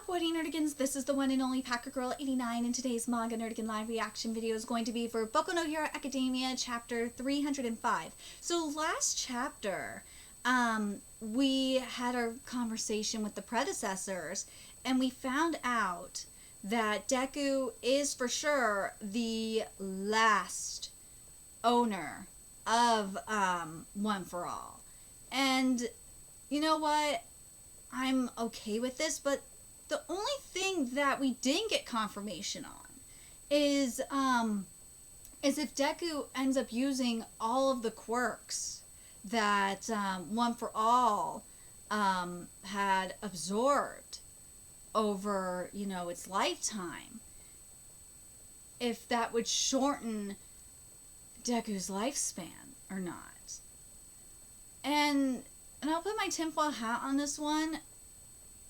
What nerdigans, this is the one and only Packer Girl 89, and today's Manga Nerdigan live reaction video is going to be for Boku no Hero Academia chapter 305. So last chapter, we had our conversation with the predecessors, and we found out that Deku is for sure the last owner of One for All. And you know what? I'm okay with this, but the only thing that we didn't get confirmation on is if Deku ends up using all of the quirks that One for All had absorbed over, its lifetime. If that would shorten Deku's lifespan or not. And I'll put my tinfoil hat on this one.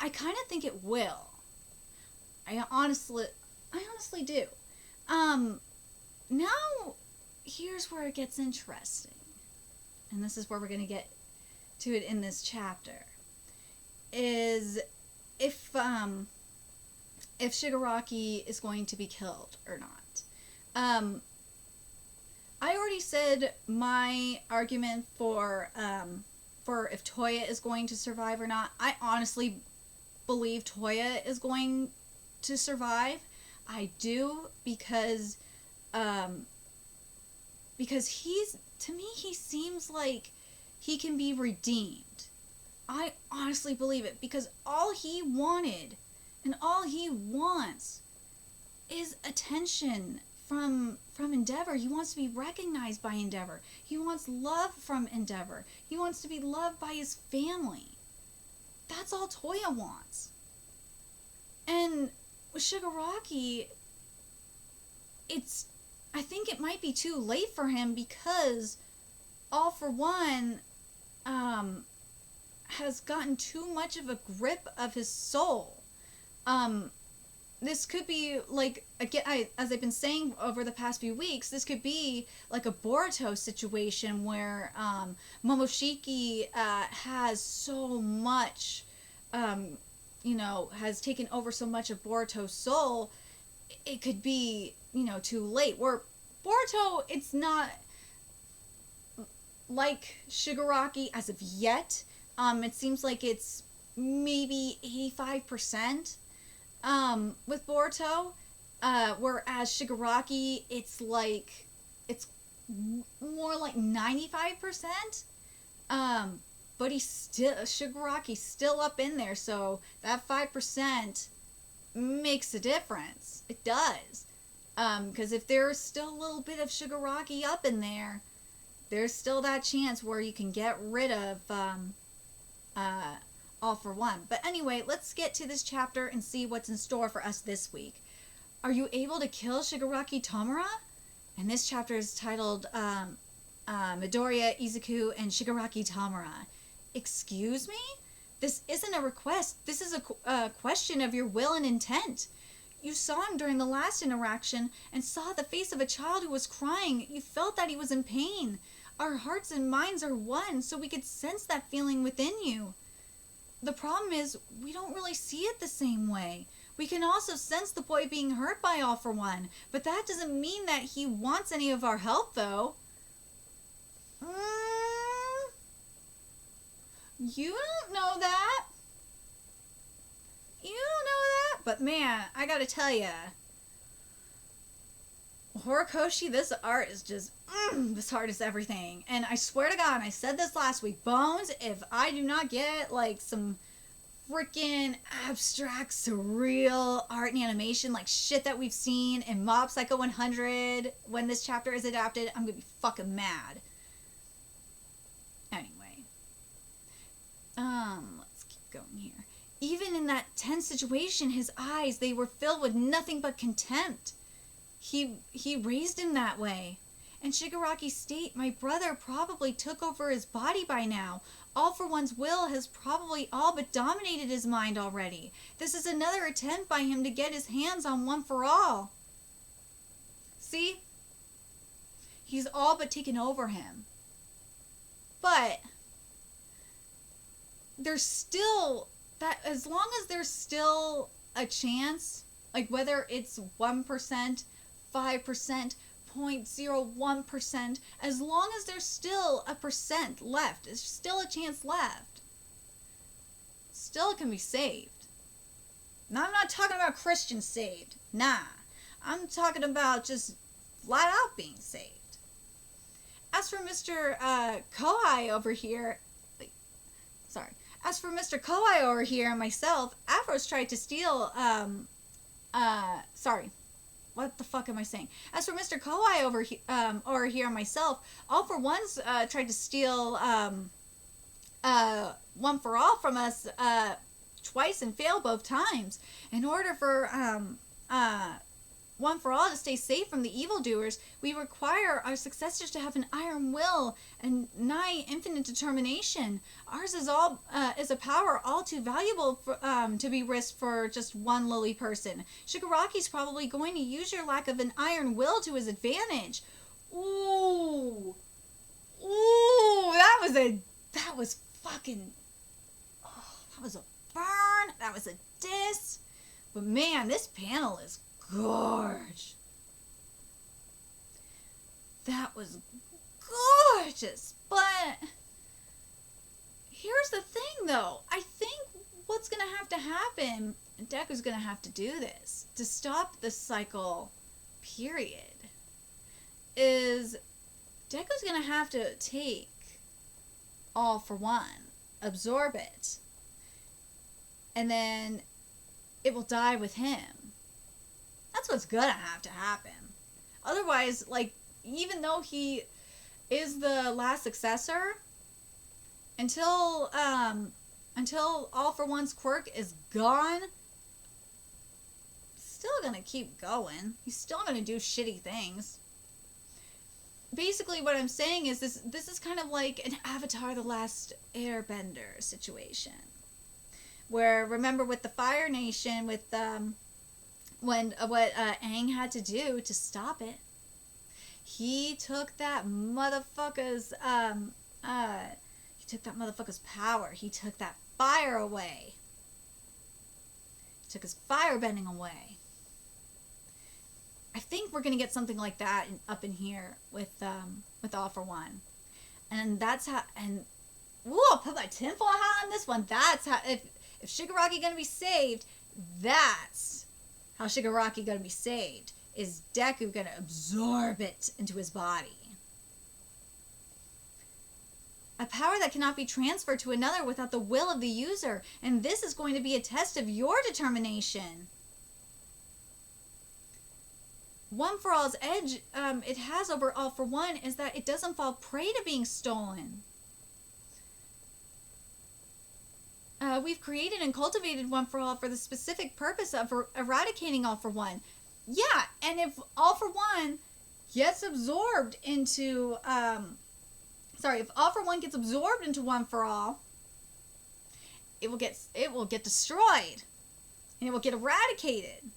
I kind of think it will. I honestly do. Now, here's where it gets interesting. And this is where we're going to get to it in this chapter. Is if Shigaraki is going to be killed or not. I already said my argument for if Toya is going to survive or not. I honestly believe Toya is going to survive. I do because to me he seems like he can be redeemed. I honestly believe it, because all he wanted and all he wants is attention from Endeavor. He wants to be recognized by Endeavor. He wants love from Endeavor. He wants to be loved by his family. That's all Toya wants. And with Shigaraki, I think it might be too late for him, because All for One has gotten too much of a grip of his soul. This could be like, again, as I've been saying over the past few weeks, this could be like a Boruto situation where Momoshiki has so much, has taken over so much of Boruto's soul. It could be, too late. Where Boruto, it's not like Shigaraki as of yet. It seems like it's maybe 85%. With Boruto, whereas Shigaraki, it's more like 95%. But Shigaraki's still up in there, so that 5% makes a difference. It does. Because if there's still a little bit of Shigaraki up in there, there's still that chance where you can get rid of, All for One. But anyway, let's get to this chapter and see what's in store for us this week. Are you able to kill Shigaraki Tomura? And this chapter is titled Midoriya, Izuku, and Shigaraki Tomura. Excuse me? This isn't a request. This is a question of your will and intent. You saw him during the last interaction and saw the face of a child who was crying. You felt that he was in pain. Our hearts and minds are one, so we could sense that feeling within you. The problem is, we don't really see it the same way. We can also sense the boy being hurt by All for One, but that doesn't mean that he wants any of our help, though. You don't know that. You don't know that? But man, I gotta tell ya, Horikoshi, this art is just, this art is everything. And I swear to God, and I said this last week, Bones, if I do not get like some freaking abstract, surreal art and animation, like shit that we've seen in Mob Psycho 100 when this chapter is adapted, I'm gonna be fucking mad. Anyway, let's keep going here. Even in that tense situation, his eyes, they were filled with nothing but contempt. He raised him that way. And Shigaraki's state, my brother probably took over his body by now. All for One's will has probably all but dominated his mind already. This is another attempt by him to get his hands on One for All. See? He's all but taken over him. But there's still that, as long as there's still a chance, like whether it's 1%, 5%, 0.01%, as long as there's still a percent left, there's still a chance left, still can be saved. Now, I'm not talking about Christians saved. Nah. I'm talking about just flat out being saved. As for Mr. Kohai over here... Sorry. As for Mr. Kohai over here and myself, Afros tried to steal... Sorry. What the fuck am I saying? As for Mr. Kohai over here and myself, All for One's tried to steal One for All from us twice and failed both times. In order for One for All to stay safe from the evildoers, we require our successors to have an iron will and nigh infinite determination. Ours is a power all too valuable for, to be risked for just one lowly person. Shigaraki's probably going to use your lack of an iron will to his advantage. Ooh, that was fucking. Oh, that was a burn. That was a diss. But man, this panel is gorge. That was gorgeous. But here's the thing, though. I think what's going to happen, and Deku's going to have to do this to stop the cycle, period, is Deku's going to have to take All for One, absorb it, and then it will die with him. That's what's gonna have to happen. Otherwise, like, even though he is the last successor, until All for One's quirk is gone, he's still gonna keep going. He's still gonna do shitty things. Basically, what I'm saying is this is kind of like an Avatar: The Last Airbender situation. Where, remember with the Fire Nation, with what Aang had to do to stop it, he took that motherfucker's power. He took that fire away. He took his fire bending away. I think we're gonna get something like that up in here with All for One, and that's how. And I'll put my tinfoil hat on this one. That's how. If Shigaraki gonna be saved, that's how Shigaraki gonna be saved. Is Deku gonna absorb it into his body? A power that cannot be transferred to another without the will of the user, and this is going to be a test of your determination. One for All's edge it has over All for One is that it doesn't fall prey to being stolen. We've created and cultivated One for All for the specific purpose of eradicating All for One. Yeah, and if All for One gets absorbed into, if All for One gets absorbed into One for All, it will get destroyed, and it will get eradicated.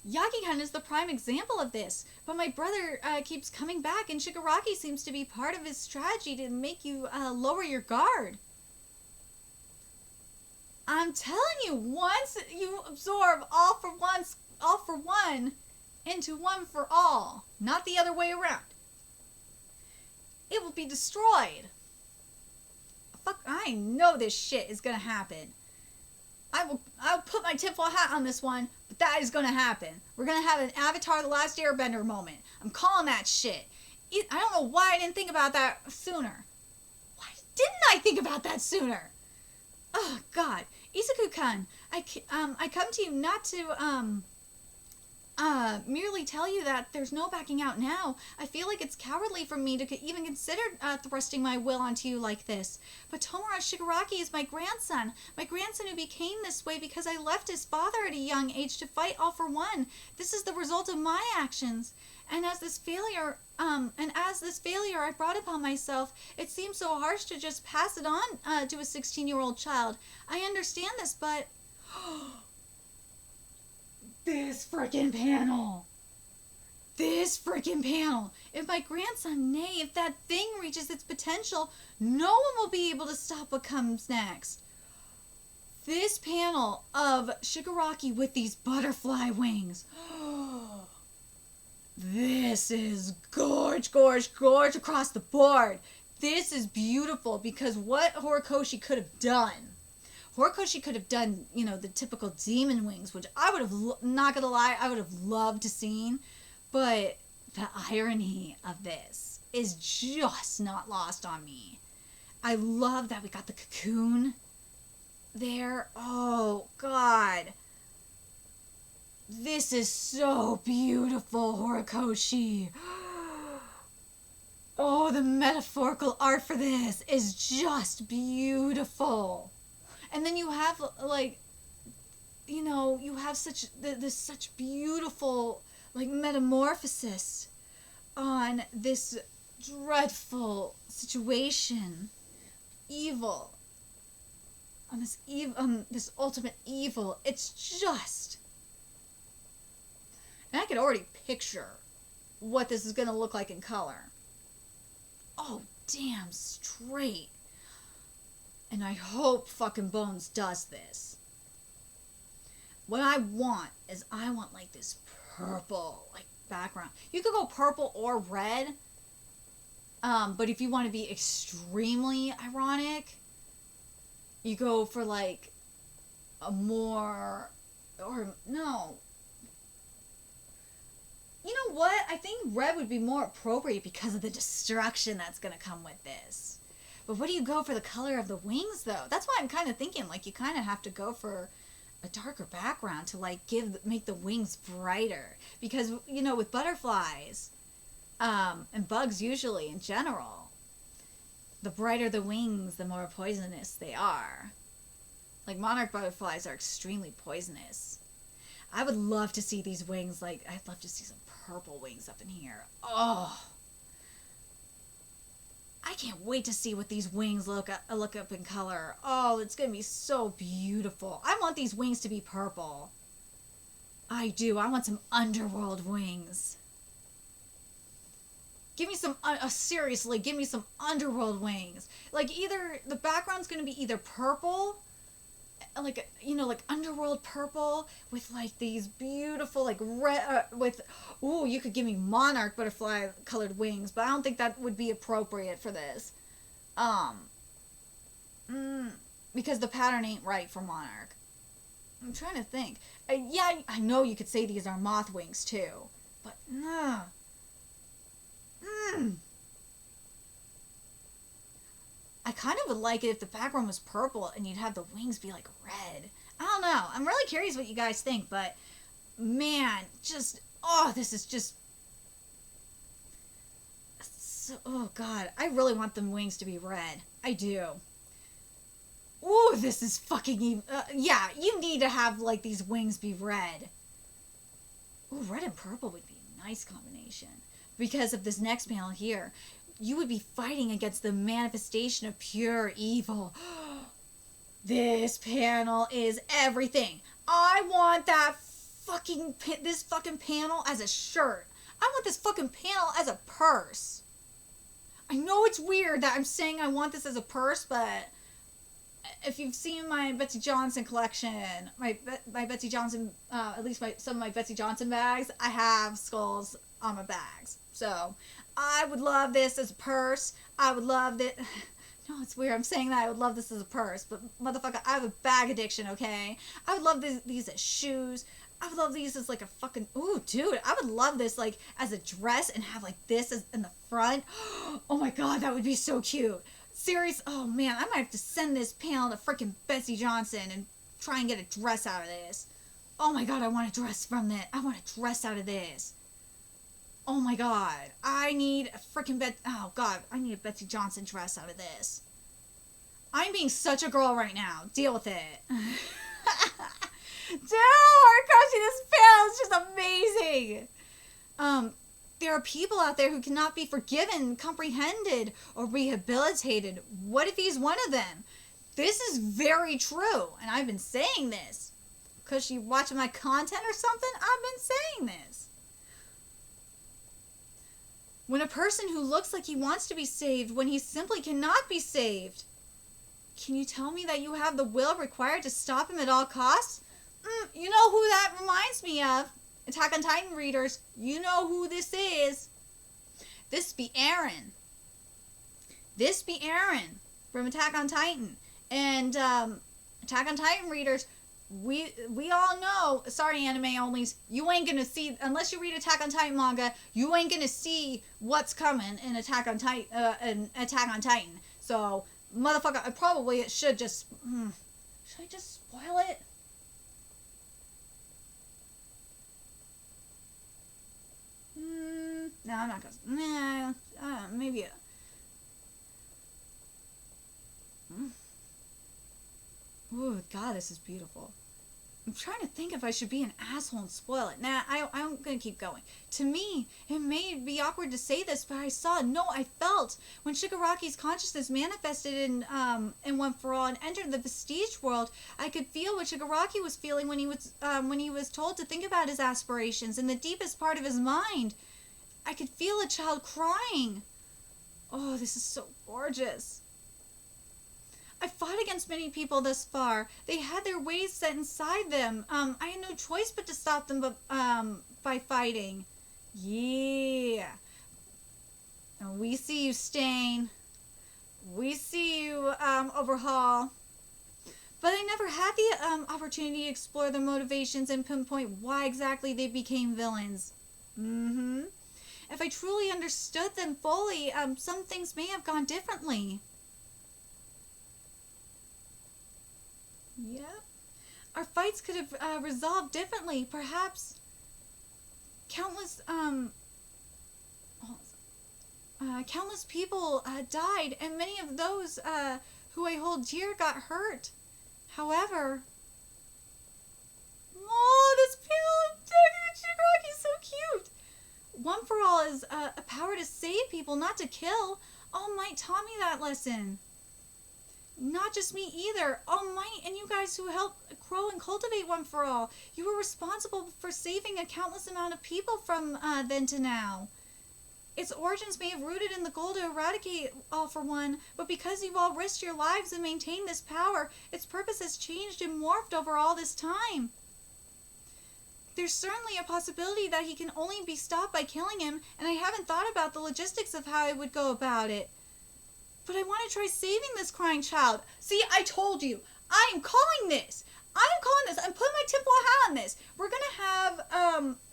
Yakihan is the prime example of this, but my brother keeps coming back, and Shigaraki seems to be part of his strategy to make you lower your guard. I'm telling you, once you absorb All for One into One for All, not the other way around, it will be destroyed. Fuck, I know this shit is gonna happen. I'll put my tinfoil hat on this one, but that is gonna happen. We're gonna have an Avatar: The Last Airbender moment. I'm calling that shit. I don't know why I didn't think about that sooner. Why didn't I think about that sooner? Oh God, Izuku-kun, I come to you not to merely tell you that there's no backing out now. I feel like it's cowardly for me to even consider thrusting my will onto you like this. But Tomura Shigaraki is my grandson who became this way because I left his father at a young age to fight All for One. This is the result of my actions. And as this failure I brought upon myself, it seems so harsh to just pass it on to a 16-year-old child. I understand this, but this freaking panel. If my grandson, nay, if that thing reaches its potential, no one will be able to stop what comes next. This panel of Shigaraki with these butterfly wings. This is gorge across the board. This is beautiful because what Horikoshi could have done. Horikoshi could have done, you know, the typical demon wings, which I would have, not gonna lie, I would have loved to seen. But the irony of this is just not lost on me. I love that we got the cocoon there. Oh, God. This is so beautiful, Horikoshi. Oh, the metaphorical art for this is just beautiful. And then you have, like, you know, you have this such beautiful, like, metamorphosis on this dreadful situation. Evil. On this ultimate evil. It's just... And I can already picture what this is going to look like in color. Oh, damn straight. And I hope fucking Bones does this. What I want is like this purple, like, background. You could go purple or red. But if you want to be extremely ironic, you go for, like, a more... Or, no... You know what? I think red would be more appropriate because of the destruction that's going to come with this. But what do you go for the color of the wings, though? That's why I'm kind of thinking, like, you kind of have to go for a darker background to, like, make the wings brighter. Because, you know, with butterflies, and bugs usually in general, the brighter the wings, the more poisonous they are. Like, monarch butterflies are extremely poisonous. I would love to see these wings, like, I'd love to see some purple wings up in here. Oh. I can't wait to see what these wings look up in color. Oh, it's going to be so beautiful. I want these wings to be purple. I do. I want some underworld wings. Give me some, seriously, give me some underworld wings. Like, either, the background's going to be either purple, like, you know, like underworld purple with, like, these beautiful, like, red, ooh, you could give me monarch butterfly colored wings, but I don't think that would be appropriate for this. Because the pattern ain't right for monarch. I'm trying to think. Yeah, I know you could say these are moth wings, too, but, I kind of would like it if the background was purple and you'd have the wings be, like, red. I don't know. I'm really curious what you guys think, but, man, just, oh, this is just, so, oh, God. I really want them wings to be red. I do. Ooh, this is fucking, yeah, you need to have, like, these wings be red. Ooh, red and purple would be a nice combination. Because of this next panel here, you would be fighting against the manifestation of pure evil. This panel is everything. I want this fucking panel as a shirt. I want this fucking panel as a purse. I know it's weird that I'm saying I want this as a purse, but if you've seen my Betsy Johnson collection, my Betsy Johnson, at least some of my Betsy Johnson bags, I have skulls on my bags. So, I would love this as a purse. I would love it. No, it's weird. I'm saying that I would love this as a purse, but motherfucker, I have a bag addiction, okay? I would love these as shoes. I would love these as, like, a fucking... Ooh, dude, I would love this, like, as a dress and have, like, this as in the front. Oh, my God, that would be so cute. Serious? Oh, man, I might have to send this panel to freaking Betsy Johnson and try and get a dress out of this. Oh, my God, I want a dress from that. I want a dress out of this. Oh my God, I need a freaking oh God, I need a Betsy Johnson dress out of this. I'm being such a girl right now. Deal with it. Dude, Horikoshi, this panel is just amazing. There are people out there who cannot be forgiven, comprehended, or rehabilitated. What if he's one of them? This is very true, and I've been saying this. Because you watching my content or something? I've been saying this. When a person who looks like he wants to be saved when he simply cannot be saved. Can you tell me that you have the will required to stop him at all costs? You know who that reminds me of? Attack on Titan readers, you know who this is. This be Eren. This be Eren from Attack on Titan. And Attack on Titan readers, we all know, sorry anime onlys, you ain't gonna see, unless you read Attack on Titan manga, you ain't gonna see what's coming in Attack on Titan. So, motherfucker, it should just, should I just spoil it? No, I'm not gonna, maybe, Ooh, God, this is beautiful. I'm trying to think if I should be an asshole and spoil it. Nah, I'm gonna keep going. To me, it may be awkward to say this, but I felt when Shigaraki's consciousness manifested in One for All and entered the Vestige world. I could feel what Shigaraki was feeling when he was told to think about his aspirations in the deepest part of his mind. I could feel a child crying. Oh, this is so gorgeous. I fought against many people thus far. They had their ways set inside them. I had no choice but to stop them by fighting. Yeah. And we see you, Stain. We see you, Overhaul. But I never had the opportunity to explore their motivations and pinpoint why exactly they became villains. If I truly understood them fully, some things may have gone differently. Yep. Our fights could have resolved differently. Perhaps countless people died, and many of those who I hold dear got hurt. However, this pale Shigaraki is so cute. One for All is a power to save people, not to kill. All Might taught me that lesson. Not just me either. All Might and you guys who helped grow and cultivate One for All. You were responsible for saving a countless amount of people from then to now. Its origins may have rooted in the goal to eradicate All for One, but because you've all risked your lives and maintained this power, its purpose has changed and morphed over all this time. There's certainly a possibility that he can only be stopped by killing him, and I haven't thought about the logistics of how I would go about it. But I want to try saving this crying child. See, I told you. I am calling this. I'm putting my tinfoil hat on this. We're going to have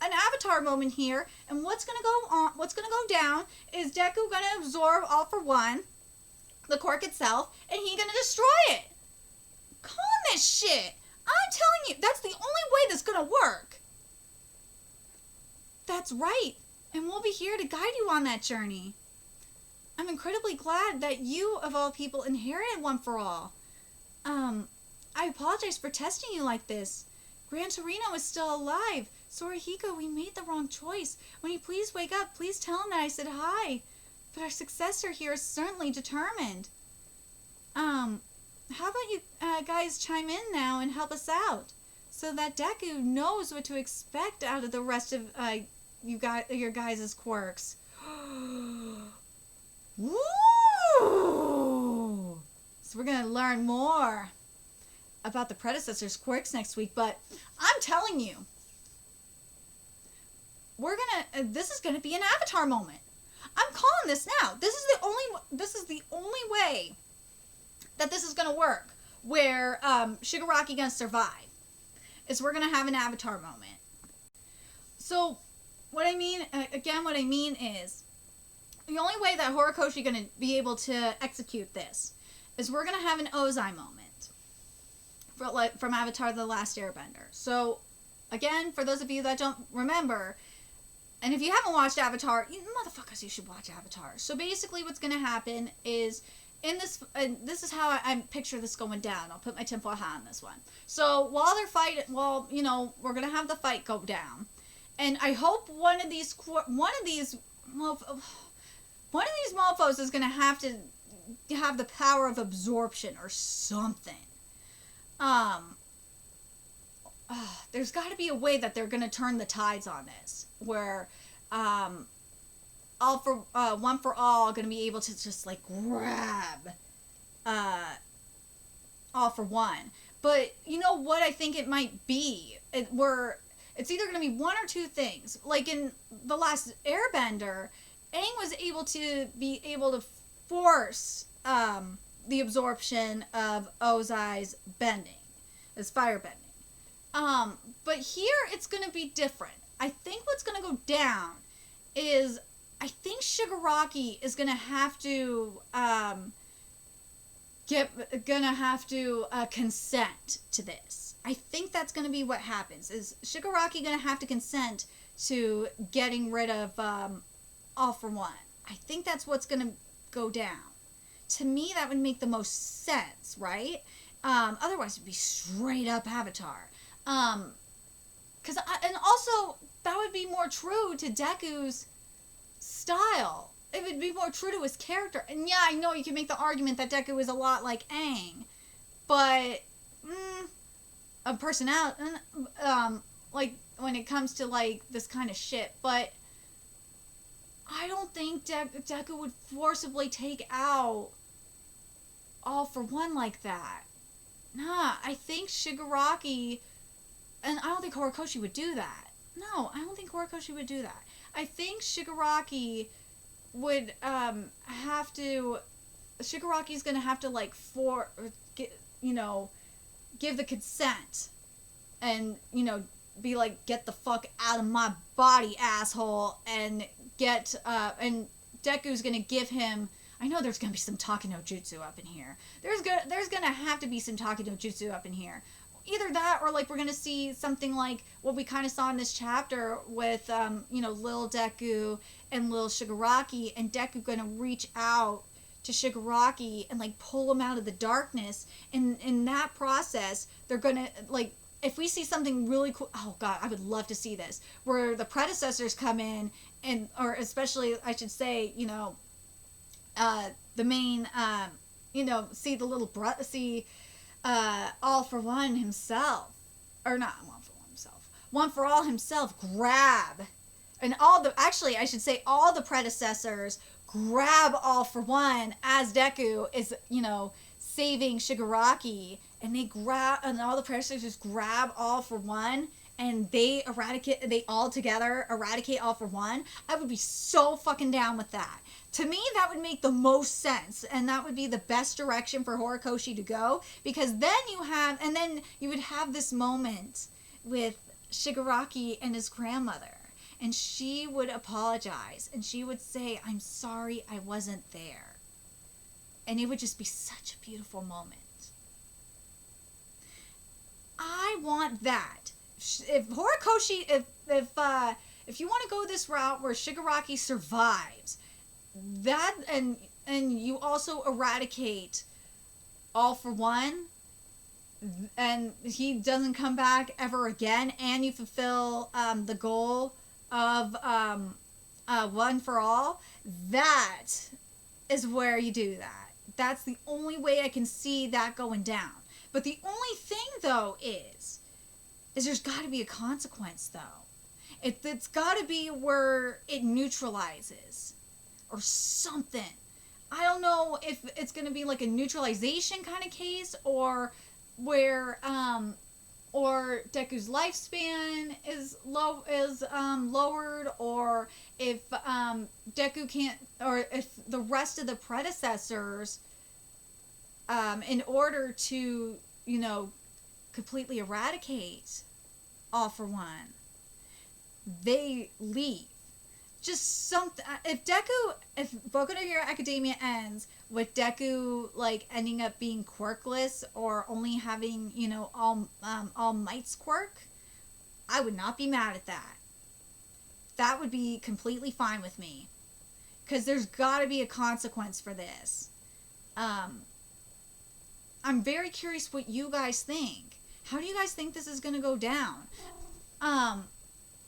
an Avatar moment here, and what's going to go down is Deku going to absorb All for One, the quirk itself, and he's going to destroy it. Calling this shit. I'm telling you, that's the only way that's going to work. That's right, and we'll be here to guide you on that journey. I'm incredibly glad that you, of all people, inherited One for All. I apologize for testing you like this. Gran Torino is still alive. Sorahiko, we made the wrong choice. When you please wake up, please tell him that I said hi. But our successor here is certainly determined. How about you guys chime in now and help us out, so that Deku knows what to expect out of the rest of your guys' quirks. Woo! So we're going to learn more about the predecessor's quirks next week, but I'm telling you, this is going to be an Avatar moment. I'm calling this now. This is the only way that this is going to work, where Shigaraki going to survive, is we're going to have an Avatar moment. So what I mean is, the only way that Horikoshi going to be able to execute this is we're going to have an Ozai moment from Avatar The Last Airbender. So, again, for those of you that don't remember, and if you haven't watched Avatar, motherfuckers, you should watch Avatar. So basically what's going to happen is, this is how I picture this going down. I'll put my tinfoil hat on this one. So while they're fighting, we're going to have the fight go down. And I hope one of these mofos is going to have the power of absorption or something. There's got to be a way that they're going to turn the tides on this, where One for All going to be able to just like grab All for One. But you know what I think it might be? It's either going to be one or two things. Like in The Last Airbender, Aang was able to force the absorption of Ozai's bending, his fire bending. But here it's going to be different. I think what's going to go down is, I think Shigaraki is going to have to consent to this. I think that's going to be what happens. Is Shigaraki going to have to consent to getting rid of All for One? I think that's what's going to go down. To me, that would make the most sense, right? Otherwise, it'd be straight up Avatar. And also, that would be more true to Deku's style. It would be more true to his character. And yeah, I know you can make the argument that Deku is a lot like Aang, but a personality, like when it comes to like this kind of shit. But I don't think Deku would forcibly take out All for One like that. Nah, I think Shigaraki, and I don't think Horikoshi would do that. No, I don't think Horikoshi would do that. I think Shigaraki would Shigaraki's gonna have to like give the consent, and be like, get the fuck out of my body, asshole, and and Deku's gonna give him. I know there's gonna be some Taki no Jutsu up in here. There's gonna have to be some Taki no Jutsu up in here. Either that, or like we're gonna see something like what we kind of saw in this chapter with Lil Deku and Lil Shigaraki, and Deku gonna reach out to Shigaraki and like pull him out of the darkness. And in that process, they're gonna like, if we see something really cool, oh god, I would love to see this, where the predecessors come in, or especially I should say, the main, see the little All for One himself, or not One for One himself, One for All himself grab, and all the predecessors grab All for One as Deku is, saving Shigaraki, and all the predecessors grab All for One, and they all together eradicate All for One. I would be so fucking down with that. To me, that would make the most sense, and that would be the best direction for Horikoshi to go, because then you would have this moment with Shigaraki and his grandmother, and she would apologize, and she would say, "I'm sorry I wasn't there." And it would just be such a beautiful moment. I want that. If Horikoshi, if you want to go this route where Shigaraki survives, that, and you also eradicate All for One, and he doesn't come back ever again, and you fulfill the goal of One for All, that is where you do that. That's the only way I can see that going down. But the only thing, though, is there's got to be a consequence, though. It's got to be where it neutralizes or something. I don't know if it's going to be like a neutralization kind of case, or where or Deku's lifespan is lowered, or if Deku can't, or if the rest of the predecessors, in order to completely eradicate All for One, they leave. Just something. If Boku no Hero Academia ends with Deku like ending up being quirkless, or only having All Might's quirk, I would not be mad at that. That would be completely fine with me, because there's got to be a consequence for this. I'm very curious what you guys think. How do you guys think this is going to go down?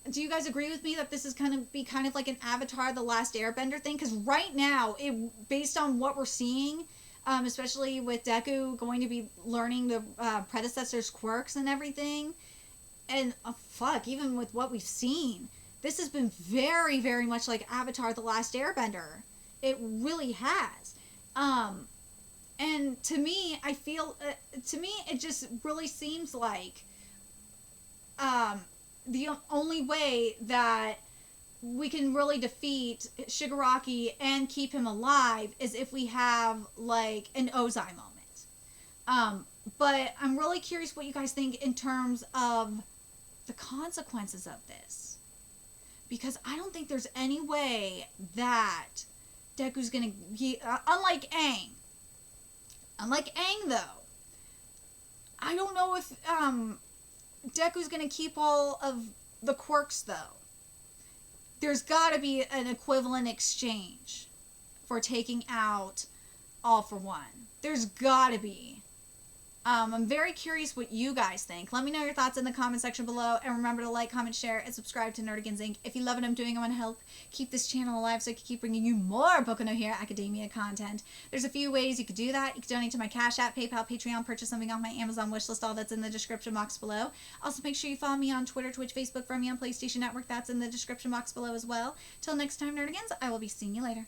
Do you guys agree with me that this is going to be kind of like an Avatar The Last Airbender thing? Because right now, based on what we're seeing, especially with Deku going to be learning the predecessor's quirks and everything, and even with what we've seen, this has been very, very much like Avatar The Last Airbender. It really has. And to me, I feel, it just really seems like the only way that we can really defeat Shigaraki and keep him alive is if we have, like, an Ozai moment. But I'm really curious what you guys think in terms of the consequences of this. Because I don't think there's any way that Deku's gonna be, unlike Aang. Unlike Aang, though, I don't know if Deku's gonna keep all of the quirks, though. There's gotta be an equivalent exchange for taking out All For One. There's gotta be. I'm very curious what you guys think. Let me know your thoughts in the comment section below. And remember to like, comment, share, and subscribe to Nerdigans Inc. If you love what I'm doing, I want to help keep this channel alive so I can keep bringing you more Boku no Hero Academia content. There's a few ways you could do that. You can donate to my Cash App, PayPal, Patreon, purchase something off my Amazon wishlist. All that's in the description box below. Also, make sure you follow me on Twitter, Twitch, Facebook, find me on PlayStation Network. That's in the description box below as well. Till next time, Nerdigans, I will be seeing you later.